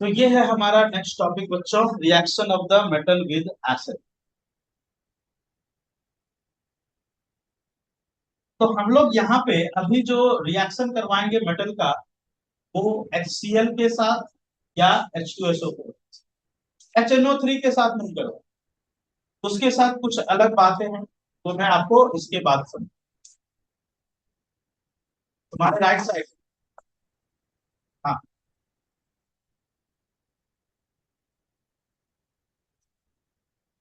तो ये है हमारा नेक्स्ट टॉपिक बच्चों, reaction of the metal with acid. तो हम लोग यहाँ पे अभी जो रिएक्शन करवाएंगे मेटल का, वो HCl के साथ या H2SO4, HNO3 के साथ नहीं करो, उसके साथ कुछ अलग बातें हैं। तो मैं आपको इसके बाद समझ, तुम्हारे राइट साइड। हाँ,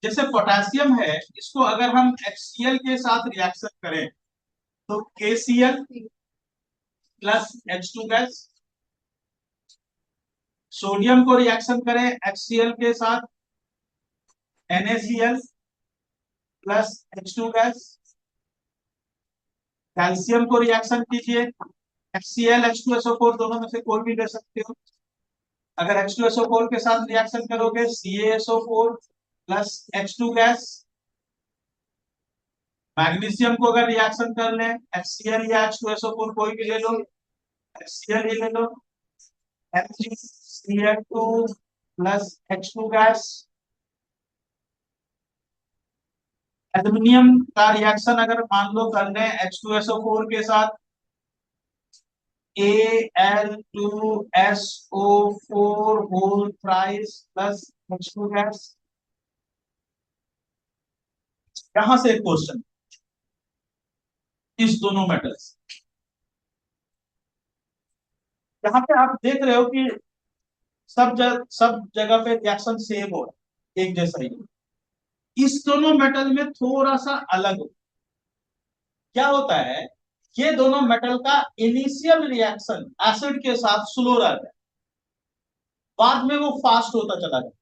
जैसे पोटेशियम है, इसको अगर हम HCl के साथ रिएक्शन करें तो KCl plus H2 gas. Sodium को रिएक्शन करें HCl के साथ NaCl plus H2 gas. Calcium को रिएक्शन कीजिए HCl H2SO4, दोनों में से कोई भी ले सकते हो। अगर H2SO4 के साथ रिएक्शन करोगे CaSO4 plus H2 gas. Magnesium को अगर रिएक्शन कर लें HCl या H2SO4 कोई भी ले लो, HCl ही ले लो, MgCl2 plus H2 gas. Aluminium का रिएक्शन अगर मान लो कर लें H2SO4 के साथ Al2SO4 whole thrice plus H2 gas. यहां से एक क्वेश्चन, इस दोनों मेटल्स, यहाँ पे आप देख रहे हो कि सब जगह पे रिएक्शन सेम हो रहा है, एक जैसा ही। इस दोनों मेटल में थोड़ा सा अलग हो, क्या होता है, ये दोनों मेटल का इनिशियल रिएक्शन एसिड के साथ स्लो रहता है, बाद में वो फास्ट होता चला जाता है।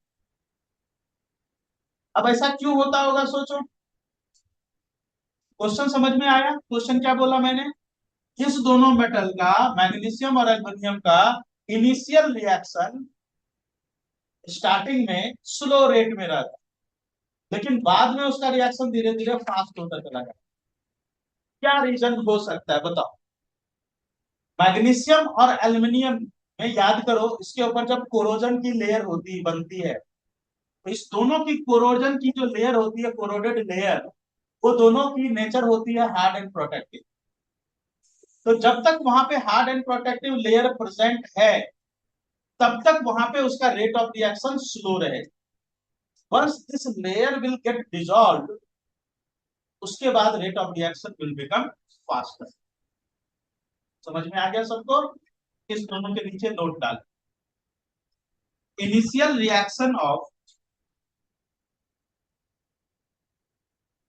अब ऐसा क्यों होता होगा, सोचो। क्वेश्चन समझ में आया? क्वेश्चन क्या बोला मैंने, इस दोनों मेटल का, मैग्नीशियम और एल्युमिनियम का इनिशियल रिएक्शन स्टार्टिंग में स्लो रेट में रहता है, लेकिन बाद में उसका रिएक्शन धीरे धीरे फास्ट होता चला जाता है। क्या रीजन हो सकता है बताओ। मैग्नीशियम और एल्युमिनियम में याद करो, इसके ऊपर जब कोरोजन की लेयर होती बनती है, तो इस दोनों की कोरोजन की जो लेयर होती है, कोरोडेड लेयर, वो दोनों की नेचर होती है हार्ड एंड प्रोटेक्टिव। तो जब तक वहां पे hard and protective layer present है, तब तक वहां पे उसका रेट ऑफ रिएक्शन स्लो रहे। Once this layer will get dissolve, उसके बाद rate of reaction will become faster. समझ में आ गया सबको? इस दोनों के नीचे नोट डाल, initial reaction of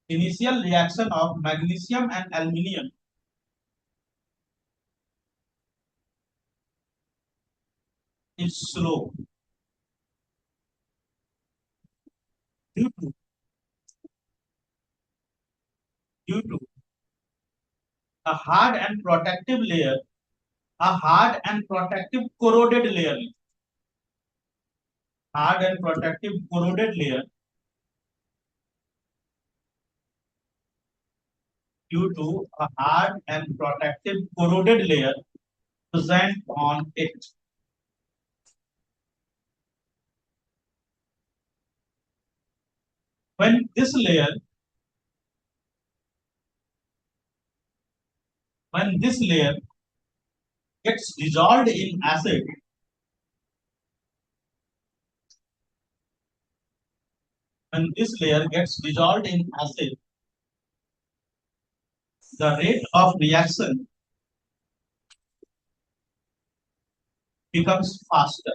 magnesium and aluminium is slow due to due to a hard and protective layer, a hard and protective corroded layer, hard and protective corroded layer, due to a hard and protective corroded layer present on it. When this layer gets dissolved in acid, the rate of reaction becomes faster,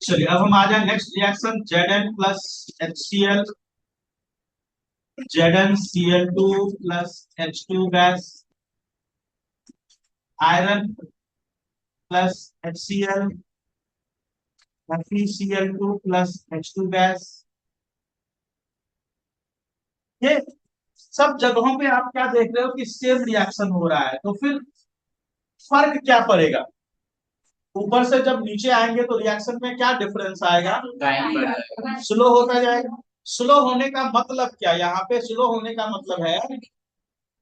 चलिए अब हम आ जाए next reaction, Zn plus HCl, ZnCl2 plus H2 gas, iron plus HCl, FeCl2 plus H2 gas. ये सब जगहों पे आप क्या देख रहे हो कि सेम रिएक्शन हो रहा है, तो फिर फर्क क्या पड़ेगा? ऊपर से जब नीचे आएंगे तो रिएक्शन में क्या डिफरेंस आएगा? स्लो होता जाएगा। स्लो होने का मतलब क्या, यहाँ पे स्लो होने का मतलब है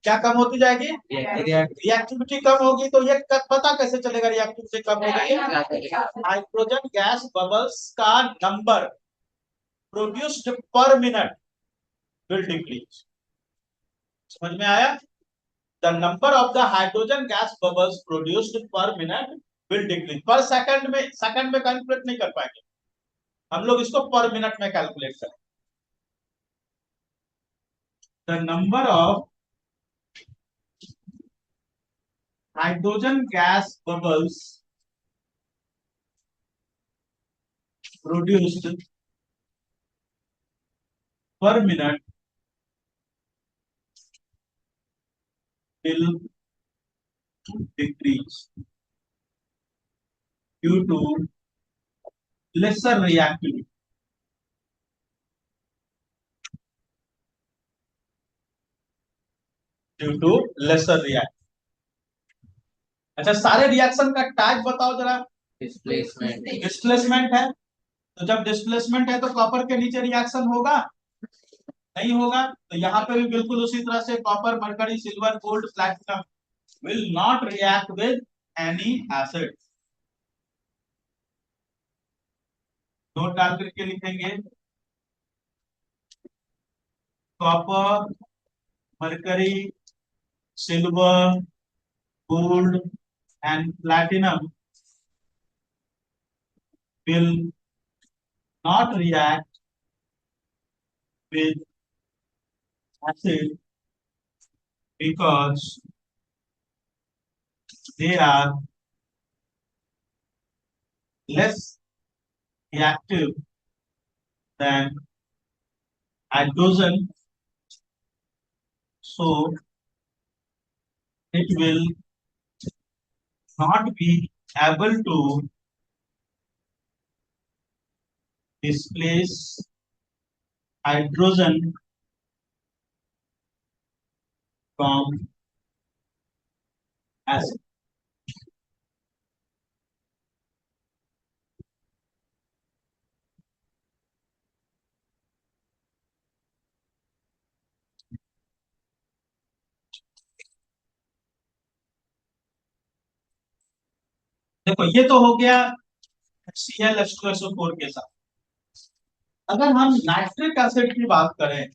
क्या कम होती जाएगी, रिएक्टिविटी कम होगी। तो ये पता कैसे चलेगा रिएक्टिविटी कम होगी, हाइड्रोजन गैस बबल्स का नंबर प्रोड्यूस्ड पर मिनट विल डिक्रीज। समझ में आया? The number of the hydrogen gas bubbles produced पर मिनट विल डिक्रीज। पर सेकंड में कैलकुलेट नहीं कर पाएंगे हम लोग, इसको पर मिनट में कैलकुलेट करें। The number of hydrogen gas bubbles produced पर minute will decrease due to lesser reactivity, due to lesser react। अच्छा, सारे रिएक्शन का टाइप बताओ जरा। डिस्प्लेसमेंट है, तो जब डिस्प्लेसमेंट है तो कॉपर के नीचे रिएक्शन होगा, नहीं होगा। तो यहाँ पे भी बिल्कुल उसी तरह से copper, mercury, silver, gold, platinum will not react with any acid। Note डाल करके लिखेंगे copper, mercury, silver, gold and platinum will not react with acid because they are less reactive than hydrogen, so it will not be able to displace hydrogen from acid। देखो ये तो हो गया Cl के साथ। अगर हम नाइट्रिक एसिड की बात करें,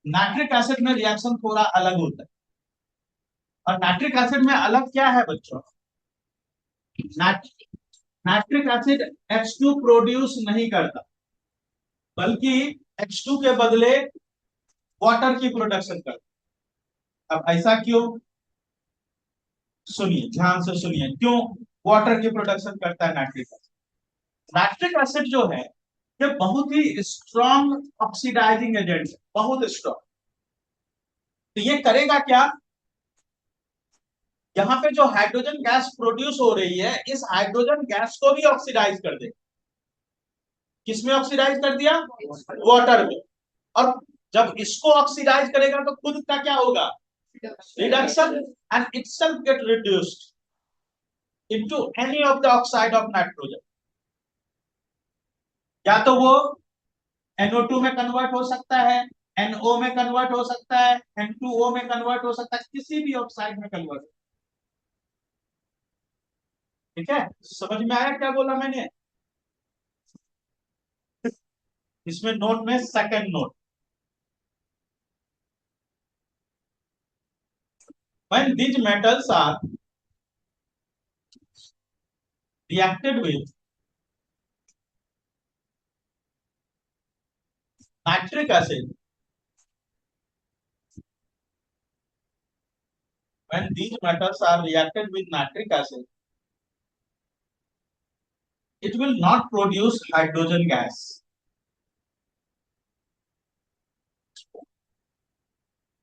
नाइट्रिक एसिड में रिएक्शन थोड़ा अलग होता है। और नाइट्रिक एसिड में अलग क्या है बच्चों, नाइट्रिक एसिड H2 प्रोड्यूस नहीं करता, बल्कि H2 के बदले वाटर की प्रोडक्शन करता। अब ऐसा क्यों, सुनिए ध्यान से सुनिए, क्यों वाटर की प्रोडक्शन करता है नाइट्रिक एसिड। नाइट्रिक एसिड जो है ये बहुत ही स्ट्रॉन्ग ऑक्सीडाइजिंग एजेंट है, बहुत स्ट्रॉन्ग। तो ये करेगा क्या, यहाँ पे जो हाइड्रोजन गैस प्रोड्यूस हो रही है, इस हाइड्रोजन गैस को भी ऑक्सीडाइज कर देगा। किसमें ऑक्सीडाइज कर दिया, वाटर में। और जब इसको ऑक्सीडाइज करेगा तो खुद का क्या होगा, reduction, and itself gate reduced into any of the oxide of nitrogen. या तो वो NO2 में कन्वर्ट हो सकता है, NO में कन्वर्ट हो सकता है, N2O में कन्वर्ट हो सकता है, किसी भी ऑक्साइड में कन्वर्ट। ठीक है, समझ में आया क्या बोला मैंने? इसमें नोट में second note, when these metals are reacted with nitric acid, when these metals are reacted with nitric acid, it will not produce hydrogen gas,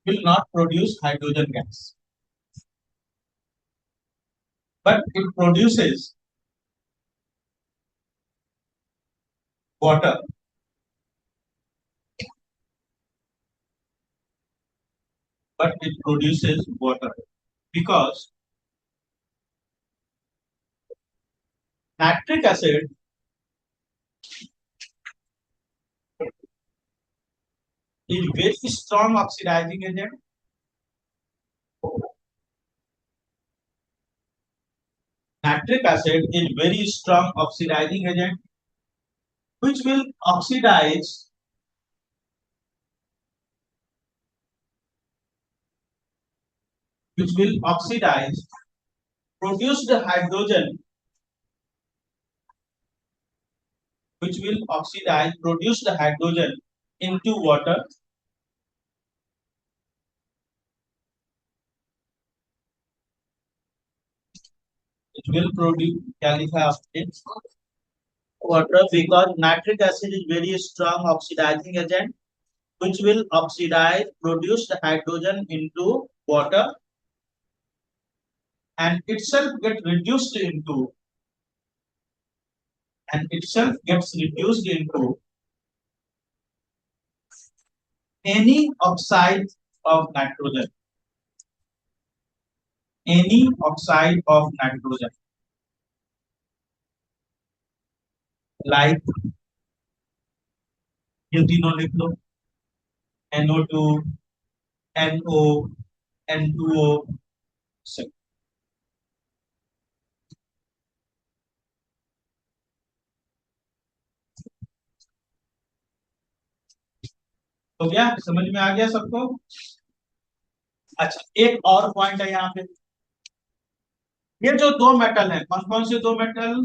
will not produce hydrogen gas, but it produces water। But it produces water because nitric acid is very strong oxidizing agent. Nitric acid is very strong oxidizing agent which will oxidize produce the hydrogen which will oxidize produce the hydrogen into water. It will produce क्या लिखा है आपने water because nitric acid is very strong oxidizing agent which will oxidize produce the hydrogen into water and itself gets reduced into any oxide of nitrogen. Any oxide of nitrogen like ये तीनों लिख लो NO2, NO, N2O. तो क्या समझ में आ गया सबको? अच्छा, एक और पॉइंट है यहाँ पे, ये जो दो मेटल हैं कौन कौन से दो मेटल?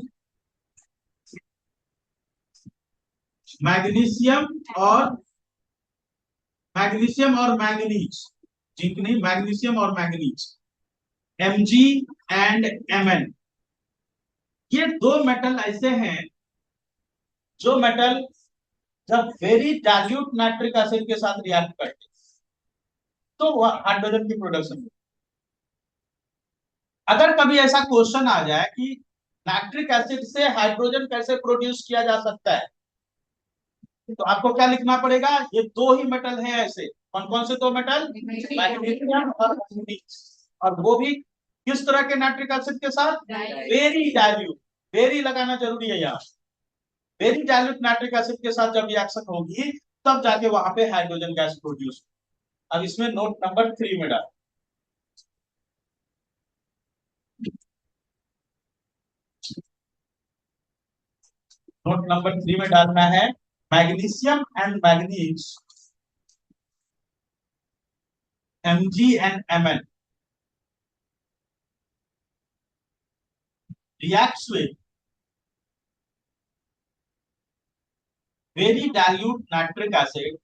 मैग्नीशियम और मैंगनीज, जिंक नहीं, मैग्नीशियम और मैंगनीज, Mg एंड Mn। ये दो मेटल ऐसे हैं जो मेटल जब वेरी डाइल्यूट नाइट्रिक एसिड के साथ रिएक्ट करते तो हाइड्रोजन की प्रोडक्शन होती। अगर कभी ऐसा क्वेश्चन आ जाए कि नाइट्रिक एसिड से हाइड्रोजन कैसे प्रोड्यूस किया जा सकता है, तो आपको क्या लिखना पड़ेगा? ये दो ही मेटल हैं ऐसे। कौन कौन से दो मेटल? मैग्नीशियम और मैंगनीज। और वो भी किस तरह के नाइट्रिक एसिड के साथ? Very dilute. वेरी लगाना जरूरी है यहाँ। वेरी डाइल्यूट नाइट्रिक एसिड के साथ जब रिएक्शन होगी तब जाके वहां पे हाइड्रोजन गैस प्रोड्यूस। अब इसमें नोट नंबर 3 में डाल, नोट नंबर 3 में डालना है magnesium and manganese Mg and Mn reacts with very dilute nitric acid,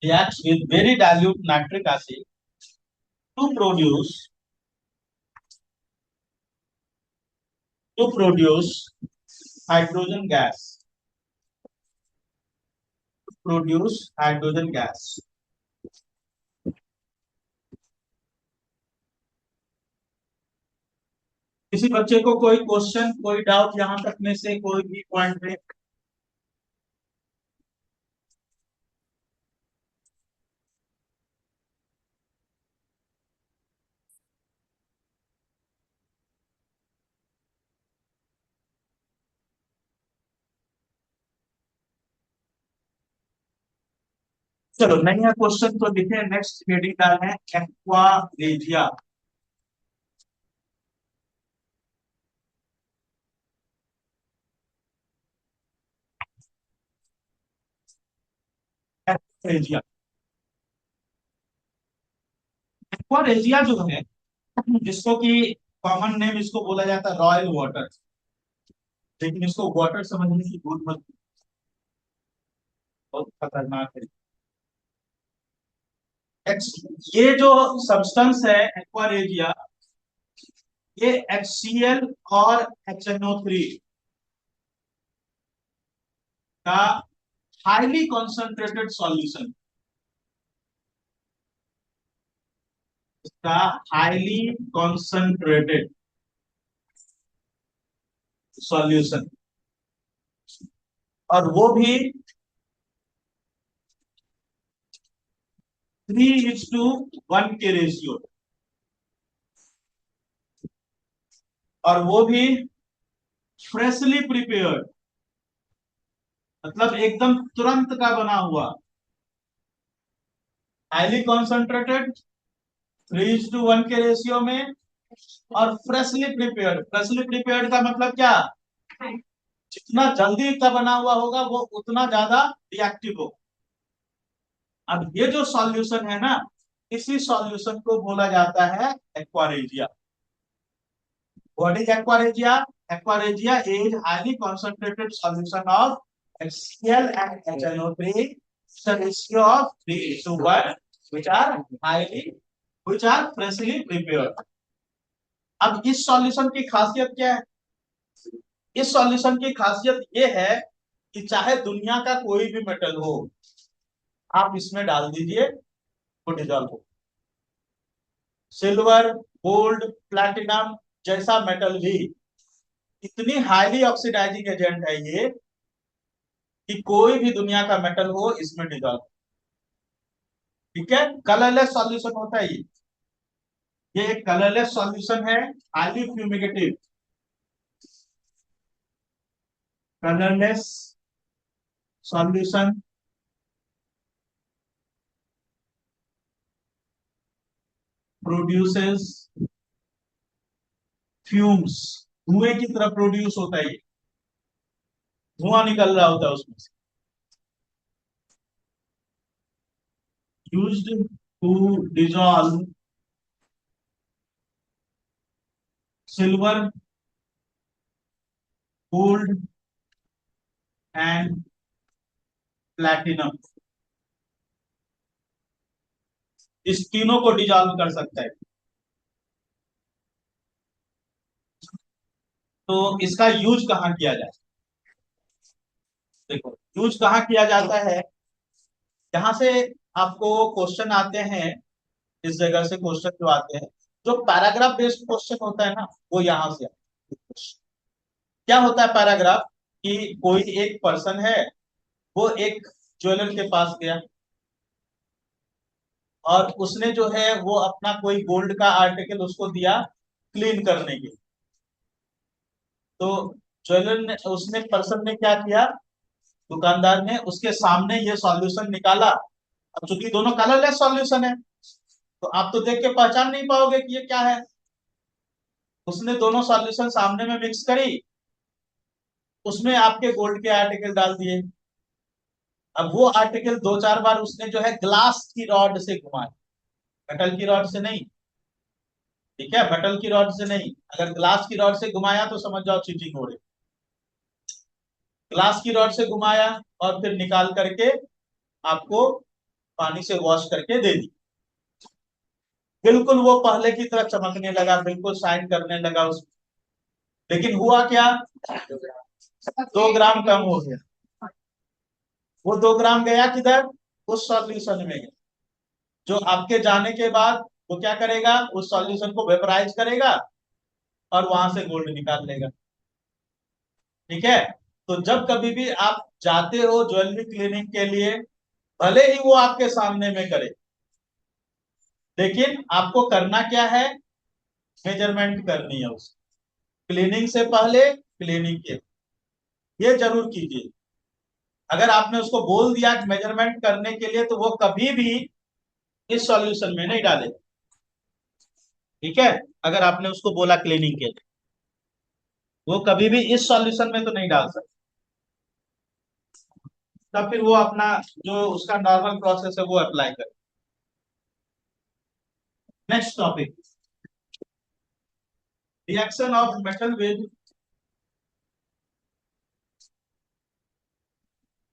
reacts with very dilute nitric acid to produce hydrogen gas, किसी बच्चे को कोई क्वेश्चन, कोई डाउट यहां तक में से कोई भी पॉइंट में? चलो नहीं है क्वेश्चन तो लिखे, नेक्स्ट हेडिंग डालना है एक्वा रेजिया। एक्वा रेजिया जो है, जिसको कि कॉमन नेम इसको बोला जाता है रॉयल वाटर, लेकिन इसको वाटर समझने की भूल मत, बहुत खतरनाक है। ये जो सब्सटेंस है एक्वा रेजिया, ये HCl और HNO3 का हाईली कॉन्सेंट्रेटेड सॉल्यूशन, इसका हाईली कॉन्सेंट्रेटेड सॉल्यूशन, और वो भी 3:1 के रेशियो, और वो भी फ्रेशली प्रिपेयर्ड, मतलब एकदम तुरंत का बना हुआ, हाईली कॉन्सेंट्रेटेड, 3:1 के रेशियो में, और फ्रेशली प्रिपेयर्ड। फ्रेशली प्रिपेयर्ड का मतलब क्या, जितना जल्दी का बना हुआ होगा वो उतना ज्यादा रिएक्टिव होगा। अब ये जो सॉल्यूशन है ना, इसी सॉल्यूशन को बोला जाता है aqua regia. What is aqua regia? Aqua regia is highly concentrated solution of HCl and HNO3, the ratio of 3:1, which are highly, which are freshly prepared. अब इस सॉल्यूशन की खासियत क्या है? इस सॉल्यूशन की खासियत ये है कि चाहे दुनिया का कोई भी मेटल हो, आप इसमें डाल दीजिए, वो डिजॉल्व हो। सिल्वर, गोल्ड, प्लैटिनम जैसा मेटल भी इतनी हाईली ऑक्सीडाइजिंग एजेंट है ये, कि कोई भी दुनिया का मेटल हो इसमें डिजॉल्व। ठीक है, कलरलेस सॉल्यूशन होता है ये एक कलरलेस सॉल्यूशन है, highly fumigative, colourless solution produces fumes, धुएं की तरह प्रोड्यूस होता है, धुआं निकल रहा होता है उसमें से। Used to dissolve silver, gold and platinum, इस तीनों को डिजॉल्व कर सकता है। तो इसका यूज कहाँ किया जाए? देखो, यूज कहाँ किया जाता है, जहां से आपको क्वेश्चन आते हैं, इस जगह से क्वेश्चन जो आते हैं, जो पैराग्राफ बेस्ड क्वेश्चन होता है ना, वो यहाँ से आता है। क्या होता है पैराग्राफ, कि कोई एक पर्सन है, वो एक ज्वेलर के पास गया, और उसने जो है वो अपना कोई गोल्ड का आर्टिकल उसको दिया क्लीन करने के लिए। तो ज्वेलर ने, उसने पर्सन ने क्या किया, दुकानदार ने उसके सामने ये सॉल्यूशन निकाला। अब चूंकि दोनों कलरलेस सॉल्यूशन है, तो आप तो देख के पहचान नहीं पाओगे कि ये क्या है। उसने दोनों सॉल्यूशन सामने में मिक्स करी, उसमें आपके गोल्ड के आर्टिकल डाल दिए। अब वो आर्टिकल दो चार बार उसने जो है ग्लास की रॉड से घुमाया, मेटल की रॉड से नहीं। ठीक है, मेटल की रॉड से नहीं, अगर ग्लास की रॉड से घुमाया तो समझ जाओ चीटिंग हो रही। ग्लास की रॉड से घुमाया और फिर निकाल करके आपको पानी से वॉश करके दे दी। बिल्कुल वो पहले की तरह चमकने लगा, बिल्कुल शाइन करने लगा उस। लेकिन हुआ क्या, 2 ग्राम कम हो गया। वो 2 ग्राम गया किधर, उस सॉल्यूशन में गया, जो आपके जाने के बाद वो क्या करेगा, उस सॉल्यूशन को वेपराइज करेगा और वहां से गोल्ड निकाल लेगा। ठीक है, तो जब कभी भी आप जाते हो ज्वेलरी क्लीनिंग के लिए, भले ही वो आपके सामने में करे, लेकिन आपको करना क्या है, मेजरमेंट करनी है उसकी, क्लीनिंग से पहले, क्लीनिंग के, ये जरूर कीजिए। अगर आपने उसको बोल दिया कि मेजरमेंट करने के लिए, तो वो कभी भी इस सॉल्यूशन में नहीं डालेगा। ठीक है, अगर आपने उसको बोला क्लीनिंग के लिए, वो कभी भी इस सॉल्यूशन में तो नहीं डाल सकता। तब फिर वो अपना जो उसका नॉर्मल प्रोसेस है वो अप्लाई करे। Next topic, reaction of metal with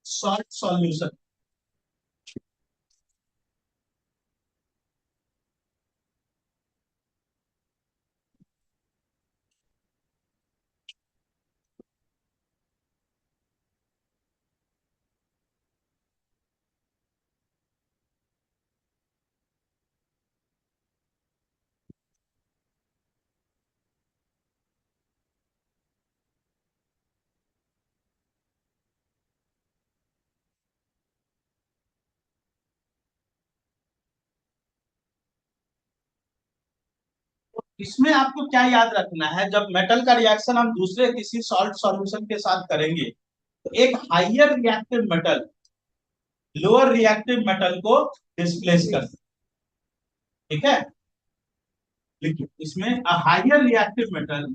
salt solution. इसमें आपको क्या याद रखना है, जब मेटल का रिएक्शन हम दूसरे किसी सॉल्ट सॉल्यूशन के साथ करेंगे, तो एक higher reactive metal lower reactive metal को डिस्प्लेस कर, ठीक है। लिखिए इसमें higher reactive metal,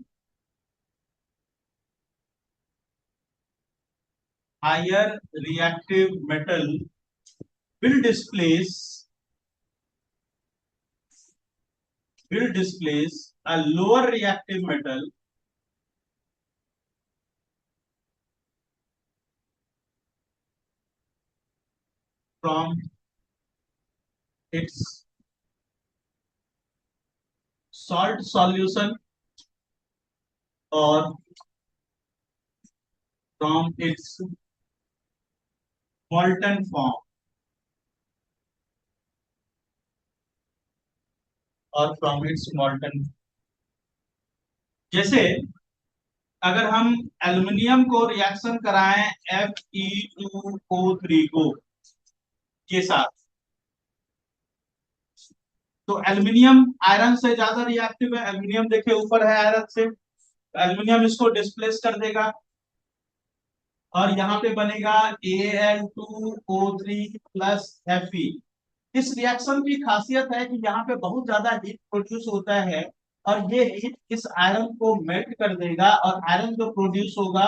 higher reactive metal will displace will displace a lower reactive metal from its salt solution or from its molten form और फ्रॉम इट्स मॉल्टन। जैसे अगर हम एल्युमिनियम को रिएक्शन कराएं Fe2O3 को के साथ, तो एल्युमिनियम आयरन से ज्यादा रिएक्टिव है। एल्युमिनियम देखिए ऊपर है आयरन से, तो एल्युमिनियम इसको डिस्प्लेस कर देगा और यहाँ पे बनेगा Al2O3 प्लस Fe। इस रिएक्शन की खासियत है कि यहाँ पे बहुत ज्यादा हीट प्रोड्यूस होता है और ये हीट इस आयरन को मेल्ट कर देगा और आयरन जो प्रोड्यूस होगा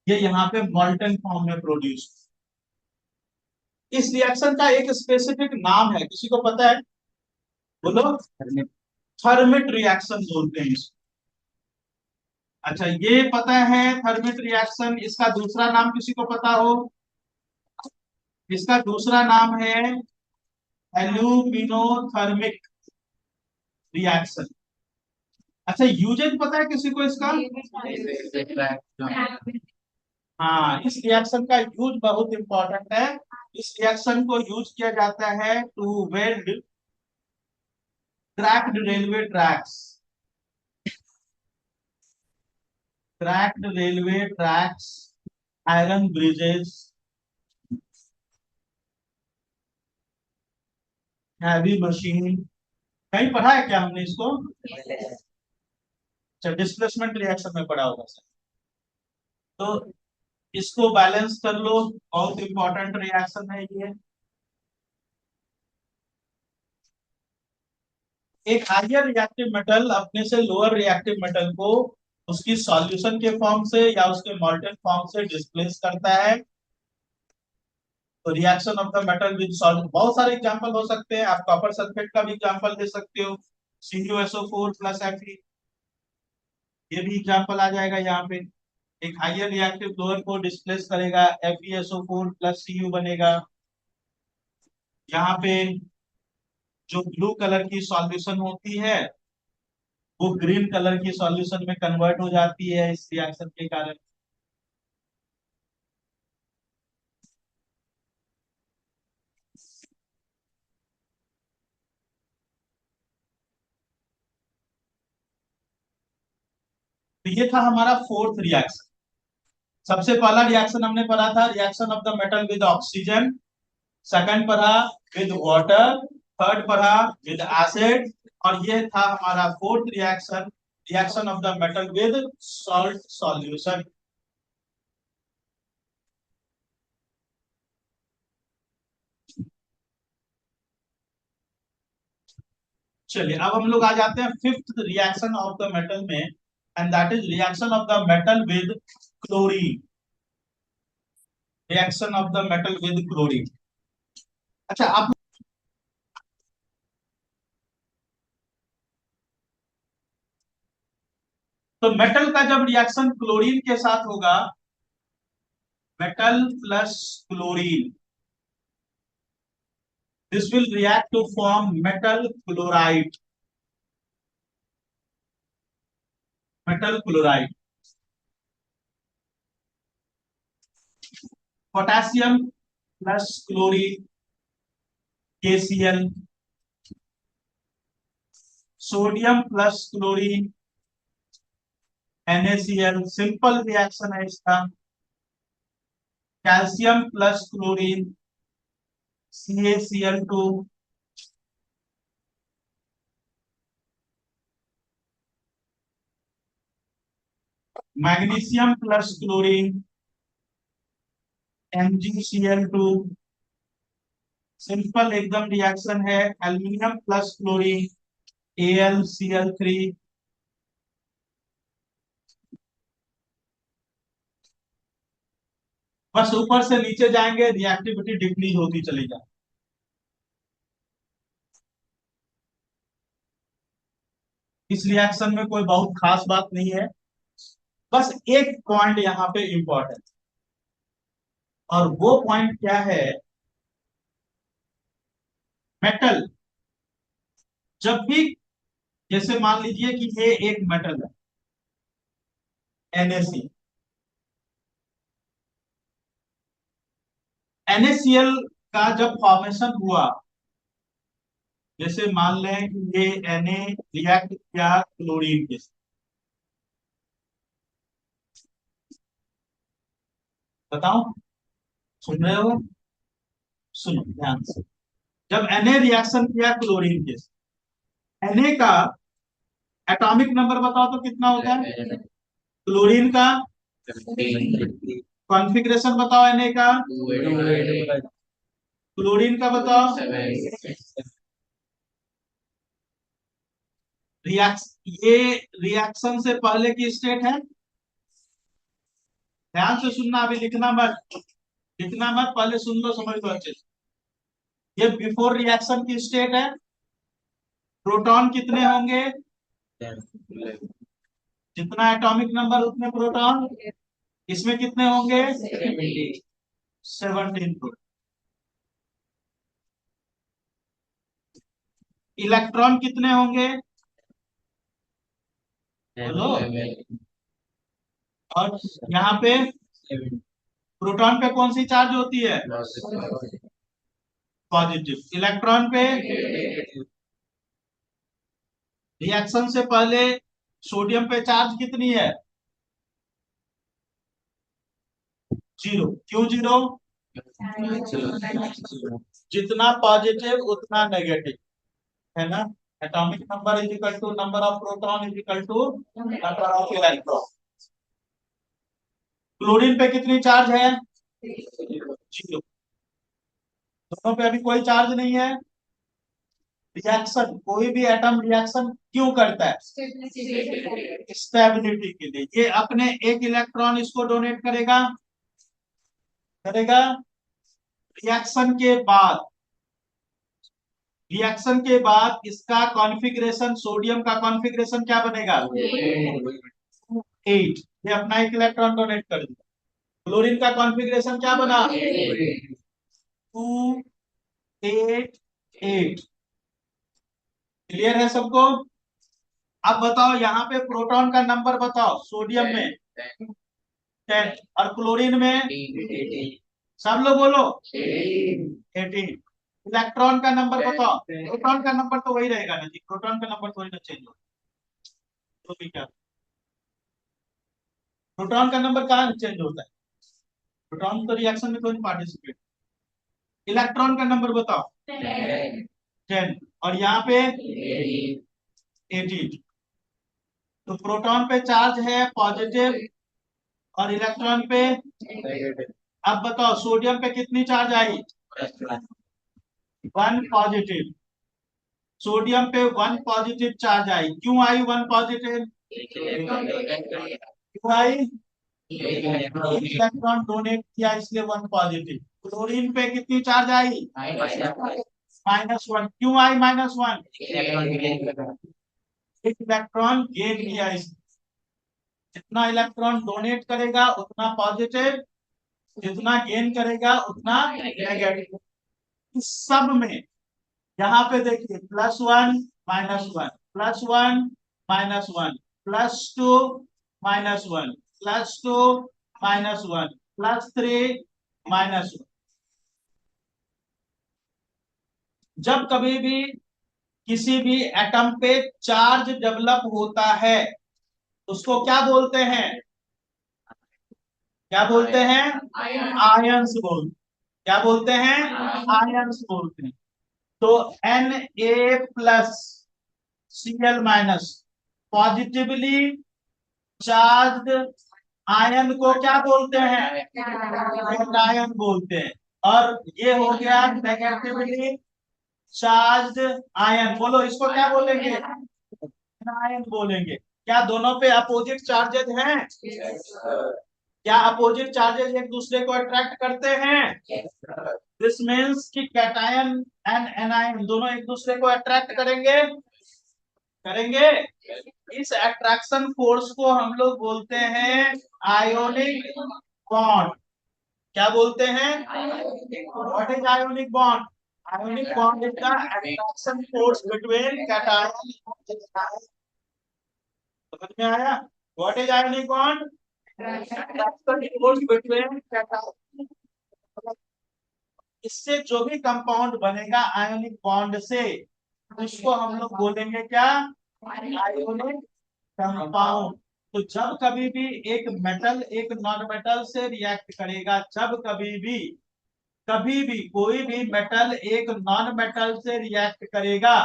ये यहाँ पे मॉल्टन फॉर्म में प्रोड्यूस। इस रिएक्शन का एक स्पेसिफिक नाम है, किसी को पता है? बोलो। थर्मिट रिएक्शन बोलते हैं इसको। अच्छा ये पता है थर्मिट रिएक्शन, इसका दूसरा नाम किसी को पता हो? इसका दूसरा नाम है एल्यूमिनोथर्मिक रिएक्शन। अच्छा यूजेज पता है किसी को इसका? हाँ, इस रिएक्शन का यूज बहुत इंपॉर्टेंट है। इस रिएक्शन को यूज किया जाता है to weld cracked railway tracks, cracked railway tracks, iron bridges, heavy machine. कहीं पढ़ा है क्या हमने इसको? अच्छा डिस्प्लेसमेंट रिएक्शन में पढ़ा होगा सर। तो इसको बैलेंस कर लो, बहुत इंपॉर्टेंट रिएक्शन है ये। एक हाइयर रिएक्टिव मेटल अपने से लोअर रिएक्टिव मेटल को उसकी सॉल्यूशन के फॉर्म से या उसके मॉल्टन फॉर्म से डिस्प्लेस करता है। तो reaction of the metal with salt, बहुत सारे एग्जांपल हो सकते हैं। आप कॉपर सल्फेट का भी एग्जांपल दे सकते हो, CuSO4 प्लस Fe, ये भी एग्जांपल आ जाएगा यहाँ पे। एक हाइयर रिएक्टिव लोअर को डिस्प्लेस करेगा, FeSO4 प्लस Cu बनेगा। यहाँ पे जो ब्लू कलर की सॉल्यूशन होती है वो ग्रीन कलर की सॉल्यूशन में कन्वर्ट हो जाती है इस रिएक्शन के कारण। तो ये था हमारा फोर्थ रिएक्शन। सबसे पहला रिएक्शन हमने पढ़ा था reaction of the metal with oxygen, second पढ़ा विद वाटर, थर्ड पढ़ा विद एसिड, और ये था हमारा fourth reaction, reaction of the metal with salt solution. चलिए अब हम लोग आ जाते हैं fifth reaction of the metal में, and that is reaction of the metal with chlorine, reaction of the metal with chlorine. अच्छा आप, तो मेटल का जब रिएक्शन क्लोरीन के साथ होगा, metal plus chlorine, this will react to form metal chloride, metal chloride। Potassium plus chlorine, KCl, sodium plus chlorine, NaCl, simple reaction है इसका। Calcium plus chlorine, CaCl2, magnesium plus chlorine, MgCl2, simple एकदम reaction है, aluminium plus chlorine AlCl3, बस ऊपर से नीचे जाएंगे reactivity decrease होती चली जाए। इस रिएक्शन में कोई बहुत खास बात नहीं है, बस एक पॉइंट यहाँ पे इंपॉर्टेंट, और वो पॉइंट क्या है, मेटल जब भी, जैसे मान लीजिए कि ये एक मेटल है NaC, NaCl का जब फॉर्मेशन हुआ, जैसे मान लें कि ये Na रिएक्ट किया क्लोरीन के साथ, बताओ, सुन रहे हो, सुनो ध्यान से, जब Na रिएक्शन किया क्लोरीन के साथ, Na का एटॉमिक नंबर बताओ तो कितना होता है, क्लोरीन का कॉन्फ़िगरेशन बताओ, Na का, क्लोरीन का बताओ, ये रिएक्शन से पहले की स्टेट है, ध्यान से सुनना, अभी लिखना मत, लिखना मत, पहले सुन लो, समझ लो अच्छे से। ये बिफोर रिएक्शन की स्टेट है, प्रोटॉन कितने होंगे, जितना एटॉमिक नंबर उतने प्रोटॉन, इसमें कितने होंगे 17 प्रोटॉन। इलेक्ट्रॉन कितने होंगे, बोलो, और यहाँ पे प्रोटॉन पे कौन सी चार्ज होती है, पॉजिटिव, इलेक्ट्रॉन पे, रिएक्शन से पहले सोडियम पे चार्ज कितनी है, 0, क्यों 0, जितना पॉजिटिव उतना नेगेटिव, है ना, atomic number is equal to number of proton is equal to number of electron. Chlorine पे कितनी चार्ज है, 0, दोनों पे अभी कोई चार्ज नहीं है। रिएक्शन, कोई भी एटम रिएक्शन क्यों करता है, स्टेबिलिटी के लिए, ये अपने एक इलेक्ट्रॉन इसको डोनेट करेगा, करेगा, रिएक्शन के बाद, रिएक्शन के बाद इसका कॉन्फ़िगरेशन, सोडियम का कॉन्फ़िगरेशन क्या बनेगा, 8, ये अपना एक इलेक्ट्रॉन डोनेट कर दिया। क्लोरीन का कॉन्फ़िगरेशन क्या बना, 2 8 8, क्लियर है सबको। अब बताओ यहाँ पे प्रोटॉन का नंबर बताओ, सोडियम में 10 और क्लोरीन में, सब लोग बोलो 18। इलेक्ट्रॉन का नंबर बताओ, प्रोटॉन का नंबर तो वही रहेगा ना जी, प्रोटॉन का नंबर थोड़ी ना चेंज होगा, तो भी क्या, प्रोटॉन का नंबर कहाँ चेंज होता है, प्रोटॉन तो रिएक्शन में कोई पार्टिसिपेट, इलेक्ट्रॉन का नंबर बताओ 10, और यहाँ पे 18, तो प्रोटॉन पे चार्ज है पॉजिटिव और इलेक्ट्रॉन पे, अब बताओ सोडियम पे कितनी चार्ज आई, 1 पॉजिटिव, सोडियम पे 1 पॉजिटिव चार्ज आई, क्यों आई 1 पॉजिटिव, क्यों आई, इलेक्ट्रॉन डोनेट किया इसलिए 1 पॉजिटिव। क्लोरीन पे कितनी चार्ज आई, -1, क्यों आई -1, एक इलेक्ट्रॉन गेन किया इसने, जितना इलेक्ट्रॉन डोनेट करेगा उतना पॉजिटिव, जितना गेन करेगा उतना नेगेटिव। इस सब में यहाँ पे देखिए +1 -1, +1 -1, +2 -1, +2 -1, +3 -1। जब कभी भी किसी भी एटम पे चार्ज डेवलप होता है, उसको क्या बोलते हैं, क्या बोलते हैं, आयंस बोलते, क्या बोलते हैं, आयंस बोलते हैं। तो Na+Cl- पॉजिटिवली चार्ज्ड आयन को क्या बोलते हैं? कैटायन बोलते हैं। और ये हो गया नेगेटिवली चार्ज आयन। बोलो इसको क्या बोलेंगे? आयन बोलेंगे। क्या दोनों पे अपोजिट चार्जेज हैं? क्या अपोजिट चार्जेज एक दूसरे को अट्रैक्ट करते हैं? दिस मीन्स कि कैटायन एंड एनायन दोनों एक दूसरे को अट्रैक्ट करेंगे। करेंगे। इस अट्रैक्शन फोर्स को हम लोग बोलते हैं आयोनिक बॉन्ड। क्या बोलते हैं? What is ionic bond? Ionic bond is the attraction force between cation. समझ में आया? What is ionic bond? Attraction force between cation. इससे जो भी कंपाउंड बनेगा आयोनिक बॉन्ड से, उसको हम लोग बोलेंगे क्या? Ionic compound. तो जब कभी भी एक मेटल एक नॉन मेटल से रिएक्ट करेगा, जब कभी भी कोई भी मेटल एक नॉन मेटल से रिएक्ट करेगा,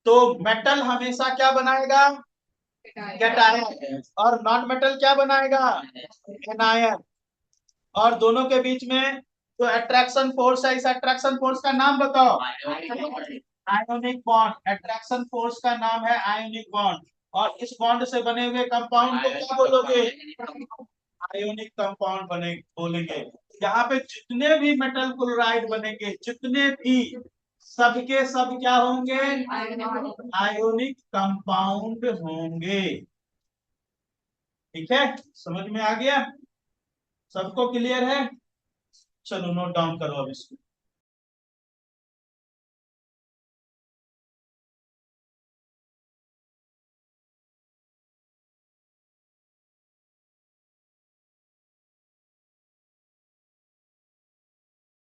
तो मेटल हमेशा क्या बनाएगा? कैटायन। और नॉन मेटल क्या बनाएगा? एनायन। और दोनों के बीच में जो अट्रैक्शन फोर्स है, इस अट्रैक्शन फोर्स का नाम बताओ। Ionic bond. अट्रैक्शन फोर्स का नाम है आयोनिक बॉन्ड। और इस बॉन्ड से बने हुए कंपाउंड को क्या बोलोगे? आयोनिक कंपाउंड बने बोलेंगे। यहाँ पे जितने भी मेटल क्लोराइड बनेंगे, जितने भी, सबके सब क्या होंगे? आयोनिक कंपाउंड होंगे। ठीक है, समझ में आ गया? सबको क्लियर है? चलो नोट डाउन करो अब इसको।